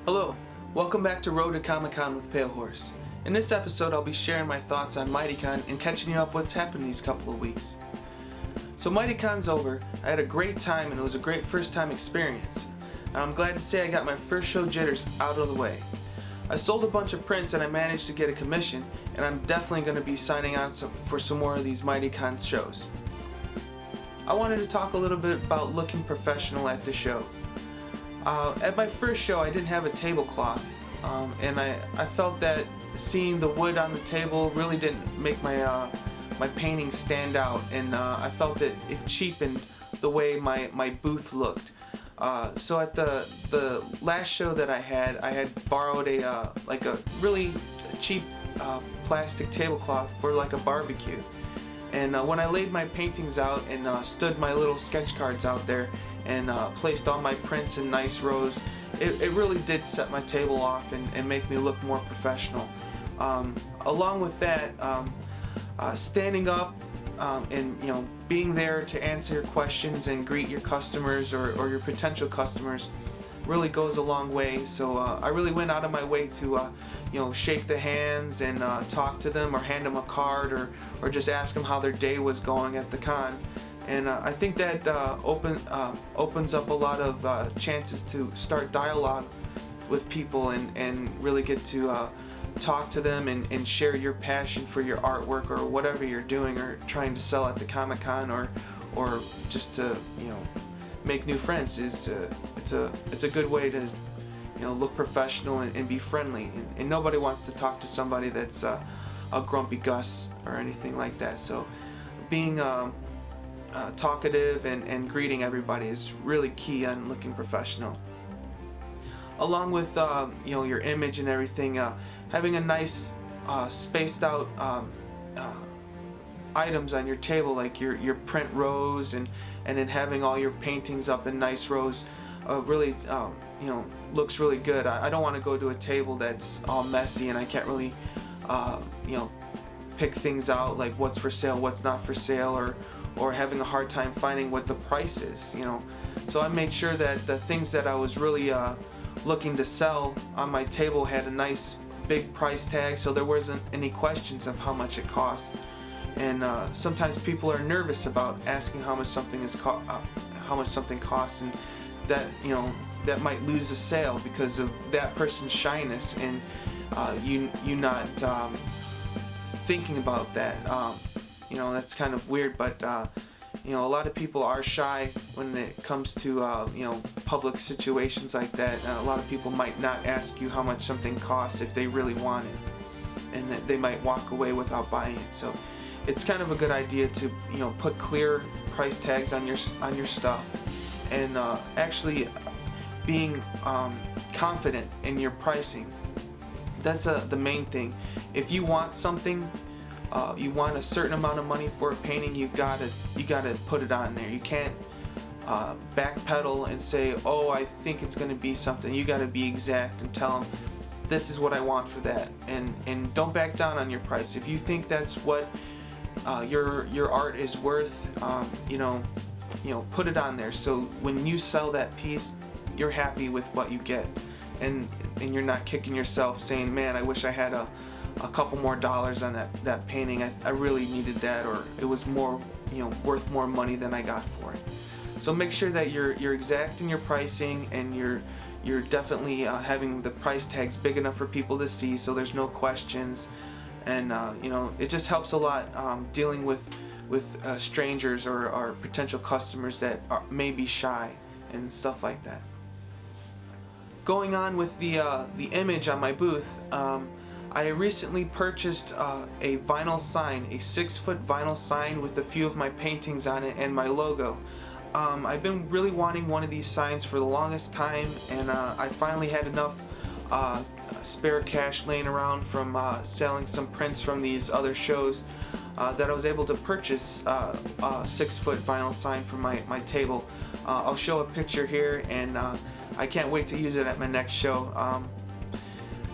Hello, welcome back to Road to Comic-Con with Pale Horse. In this episode I'll be sharing my thoughts on MightyCon and catching you up what's happened these couple of weeks. So MightyCon's over, I had a great time and it was a great first time experience. And I'm glad to say I got my first show jitters out of the way. I sold a bunch of prints and I managed to get a commission, and I'm definitely going to be signing on for some more of these MightyCon shows. I wanted to talk a little bit about looking professional at the show. At my first show I didn't have a tablecloth, and I felt that seeing the wood on the table really didn't make my painting stand out, and I felt it cheapened the way my booth looked. So at the last show that I had borrowed a really cheap plastic tablecloth for like a barbecue. And when I laid my paintings out and stood my little sketch cards out there and placed all my prints in nice rows, it really did set my table off and make me look more professional. Along with that, standing up and being there to answer your questions and greet your customers or your potential customers really goes a long way. So I really went out of my way to shake the hands and talk to them or hand them a card or just ask them how their day was going at the con. And I think that opens up a lot of chances to start dialogue with people and really get to talk to them and share your passion for your artwork or whatever you're doing or trying to sell at the Comic-Con or just to make new friends. It's a good way to look professional and be friendly, and nobody wants to talk to somebody that's a grumpy Gus or anything like that. So being talkative and greeting everybody is really key on looking professional. Along with your image and everything, having a nice spaced out items on your table, like your print rows, and then having all your paintings up in nice rows really looks really good. I don't want to go to a table that's all messy and I can't really pick things out, like what's for sale, what's not for sale, or having a hard time finding what the price is. So I made sure that the things that I was really looking to sell on my table had a nice big price tag, so there wasn't any questions of how much it cost. And sometimes people are nervous about asking how much something costs, and that that might lose a sale because of that person's shyness and you not thinking about that. That's kind of weird, but a lot of people are shy when it comes to public situations like that. A lot of people might not ask you how much something costs if they really want it, and that they might walk away without buying it. So it's kind of a good idea to put clear price tags on your stuff, and actually being confident in your pricing. That's the main thing. If you want something, you want a certain amount of money for a painting, you gotta put it on there. You can't backpedal and say, oh, I think it's going to be something. You got to be exact and tell them, this is what I want for that, and don't back down on your price. If you think that's what your art is worth, put it on there. So when you sell that piece, you're happy with what you get, and you're not kicking yourself saying, man, I wish I had a couple more dollars on that painting. I really needed that, or it was more worth more money than I got for it. So make sure that you're exact in your pricing, and you're definitely having the price tags big enough for people to see, so there's no questions. And it just helps a lot dealing with strangers or potential customers that may be shy and stuff like that. Going on with the image on my booth, I recently purchased a vinyl sign, a 6-foot vinyl sign with a few of my paintings on it and my logo. I've been really wanting one of these signs for the longest time, and I finally had enough spare cash laying around from selling some prints from these other shows that I was able to purchase a 6-foot vinyl sign for my table. I'll show a picture here, and I can't wait to use it at my next show.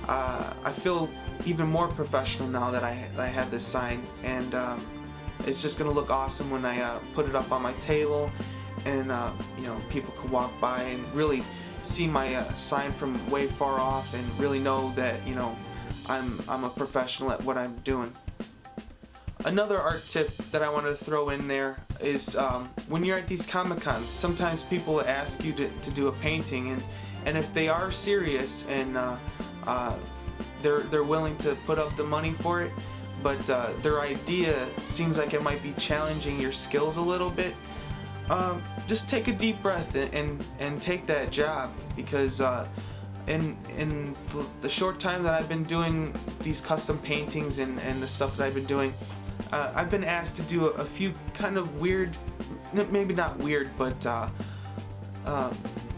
I feel even more professional now that I have this sign, and it's just gonna look awesome when I put it up on my table, and people can walk by and really see my sign from way far off and really know that, you know, I'm a professional at what I'm doing. Another art tip that I want to throw in there is when you're at these Comic-Cons, sometimes people ask you to do a painting, and if they are serious and they're willing to put up the money for it, but their idea seems like it might be challenging your skills a little bit, just take a deep breath and take that job, because in the short time that I've been doing these custom paintings and the stuff that I've been doing, I've been asked to do a few kind of weird, maybe not weird, but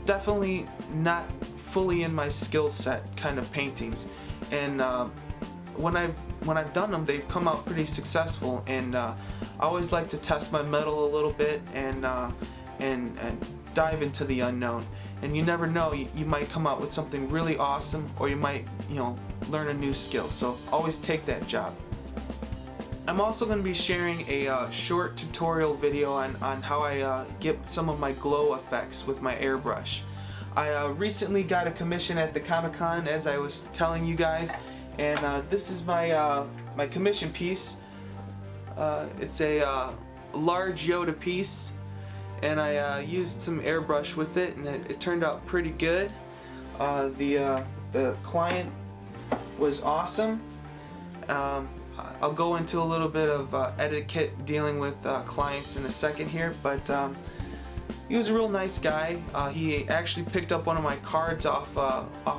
definitely not fully in my skill set kind of paintings. And when I've done them, they've come out pretty successful, and I always like to test my mettle a little bit and dive into the unknown. And you never know, you might come out with something really awesome, or you might, you know, learn a new skill. So always take that job. I'm also going to be sharing a short tutorial video on how I get some of my glow effects with my airbrush. I recently got a commission at the Comic-Con, as I was telling you guys, and this is my my commission piece. It's a large Yoda piece, and I used some airbrush with it, and it turned out pretty good. The client was awesome. I'll go into a little bit of etiquette dealing with clients in a second here, but he was a real nice guy. He actually picked up one of my cards off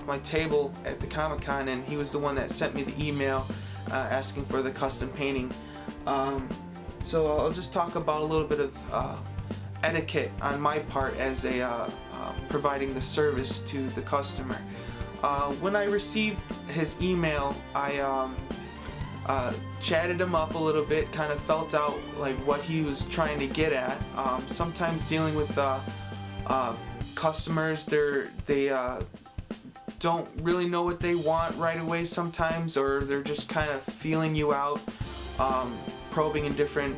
my table at the Comic-Con, and he was the one that sent me the email asking for the custom painting. So I'll just talk about a little bit of etiquette on my part as a providing the service to the customer. When I received his email, I chatted him up a little bit, kind of felt out like what he was trying to get at. Sometimes dealing with customers, they don't really know what they want right away sometimes, or they're just kind of feeling you out, probing in different,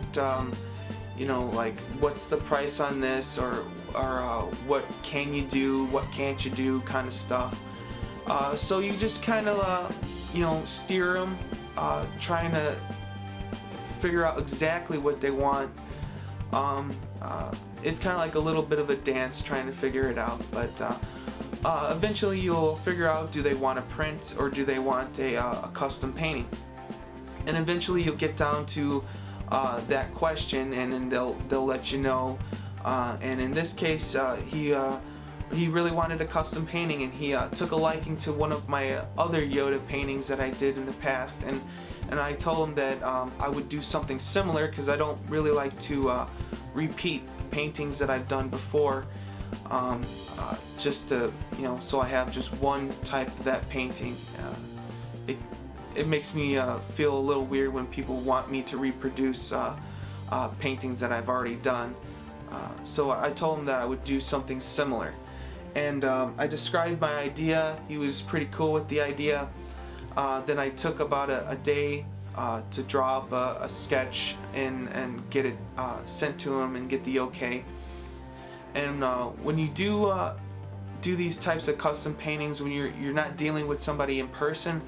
you know, like what's the price on this, or what can you do, what can't you do, kind of stuff. So you just kind of, you know, steer them, trying to figure out exactly what they want. It's kind of like a little bit of a dance trying to figure it out, but eventually you'll figure out, do they want a print or do they want a custom painting? And eventually you'll get down to that question, and then they'll let you know. And in this case, he really wanted a custom painting, and he took a liking to one of my other Yoda paintings that I did in the past, and I told him that I would do something similar, because I don't really like to repeat paintings that I've done before, just to, you know, so I have just one type of that painting. It makes me feel a little weird when people want me to reproduce paintings that I've already done. So I told him that I would do something similar. And I described my idea. He was pretty cool with the idea. Then I took about a day to draw up a sketch and get it sent to him and get the okay. And when you do these types of custom paintings, when you're not dealing with somebody in person,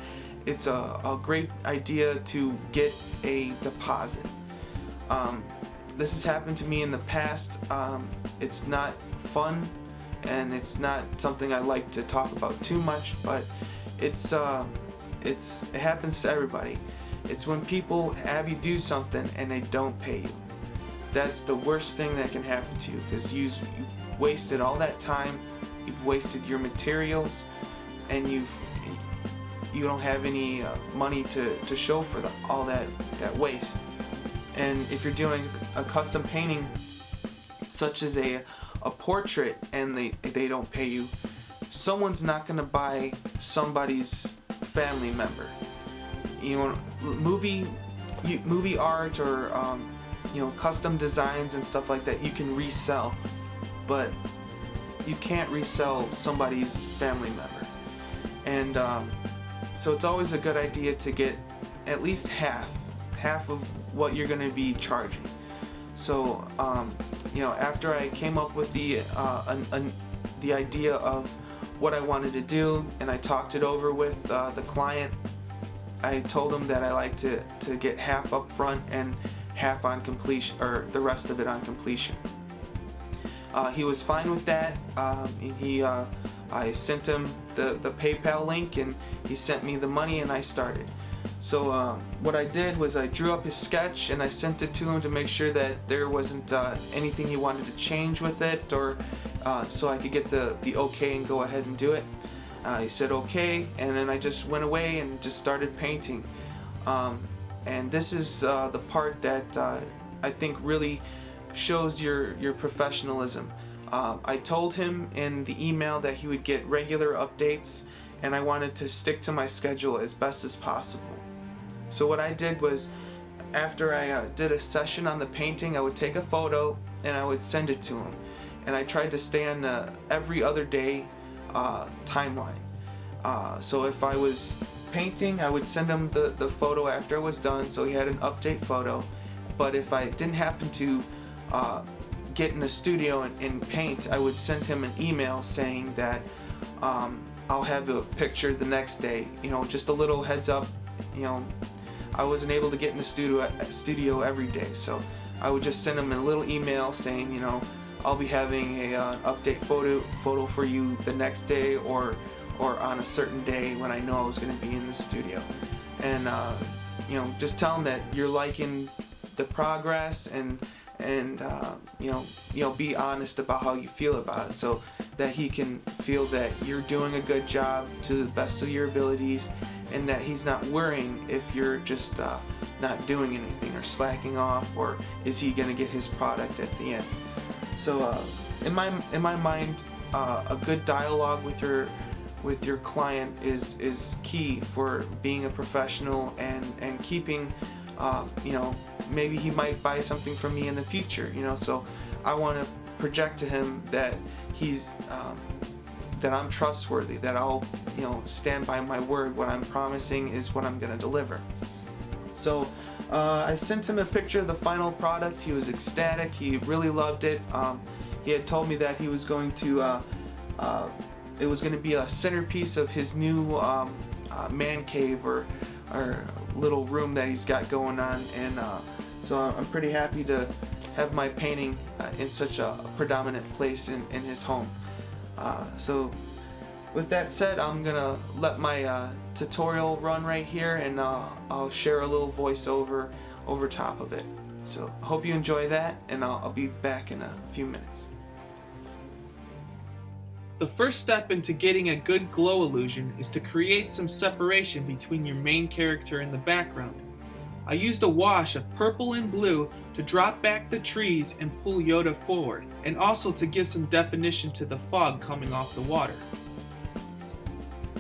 it's a great idea to get a deposit. This has happened to me in the past. It's not fun, and it's not something I like to talk about too much, but it happens to everybody. It's when people have you do something and they don't pay you. That's the worst thing that can happen to you, because you've wasted all that time, you've wasted your materials, and you don't have any money to show for all that waste. And if you're doing a custom painting, such as a portrait, and they don't pay you, someone's not going to buy somebody's family member. You know, movie art, or you know, custom designs and stuff like that, you can resell, but you can't resell somebody's family member. And so it's always a good idea to get at least half of what you're going to be charging. So you know, after I came up with the idea of what I wanted to do, and I talked it over with the client. I told him that I like to get half up front and half on completion, or the rest of it on completion. He was fine with that. I sent him the PayPal link, and he sent me the money, and I started. So what I did was I drew up his sketch and I sent it to him to make sure that there wasn't anything he wanted to change with it, or so I could get the okay and go ahead and do it. He said okay, and then I just went away and just started painting. And this is the part that I think really shows your professionalism. I told him in the email that he would get regular updates, and I wanted to stick to my schedule as best as possible. So what I did was, after I did a session on the painting, I would take a photo and I would send it to him. And I tried to stay on the every other day timeline. So if I was painting, I would send him the photo after it was done, so he had an update photo. But if I didn't happen to get in the studio and paint, I would send him an email saying that I'll have a picture the next day. Just a little heads up. I wasn't able to get in the studio every day, so I would just send him a little email saying, I'll be having an update photo for you the next day, or on a certain day when I know I was going to be in the studio. And just tell him that you're liking the progress, and be honest about how you feel about it, so that he can feel that you're doing a good job to the best of your abilities, and that he's not worrying if you're just not doing anything or slacking off, or is he going to get his product at the end. So in my mind, a good dialogue with your client is key for being a professional and keeping, maybe he might buy something from me in the future, so I want to project to him that he's that I'm trustworthy, that I'll stand by my word. What I'm promising is what I'm going to deliver. So I sent him a picture of the final product. He was ecstatic. He really loved it. He had told me that he was going to it was going to be a centerpiece of his new man cave or little room that he's got going on, and so I'm pretty happy to have my painting in such a predominant place in his home. So with that said, I'm gonna let my tutorial run right here, and I'll share a little voiceover over top of it. So I hope you enjoy that, and I'll be back in a few minutes. The first step into getting a good glow illusion is to create some separation between your main character and the background. I used a wash of purple and blue to drop back the trees and pull Yoda forward, and also to give some definition to the fog coming off the water.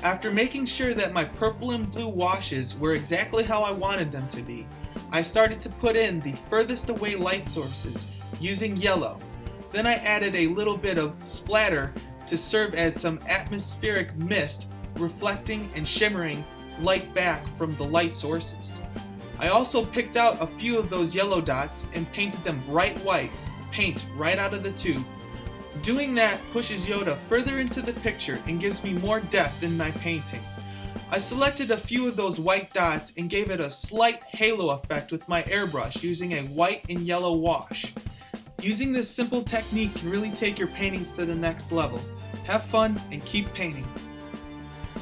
After making sure that my purple and blue washes were exactly how I wanted them to be, I started to put in the furthest away light sources using yellow. Then I added a little bit of splatter to serve as some atmospheric mist, reflecting and shimmering light back from the light sources. I also picked out a few of those yellow dots and painted them bright white, paint right out of the tube. Doing that pushes Yoda further into the picture and gives me more depth in my painting. I selected a few of those white dots and gave it a slight halo effect with my airbrush using a white and yellow wash. Using this simple technique can really take your paintings to the next level. Have fun and keep painting.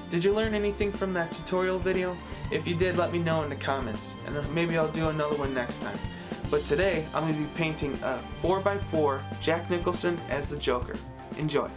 Did you learn anything from that tutorial video? If you did, let me know in the comments, and maybe I'll do another one next time. But today, I'm going to be painting a 4x4 Jack Nicholson as the Joker. Enjoy!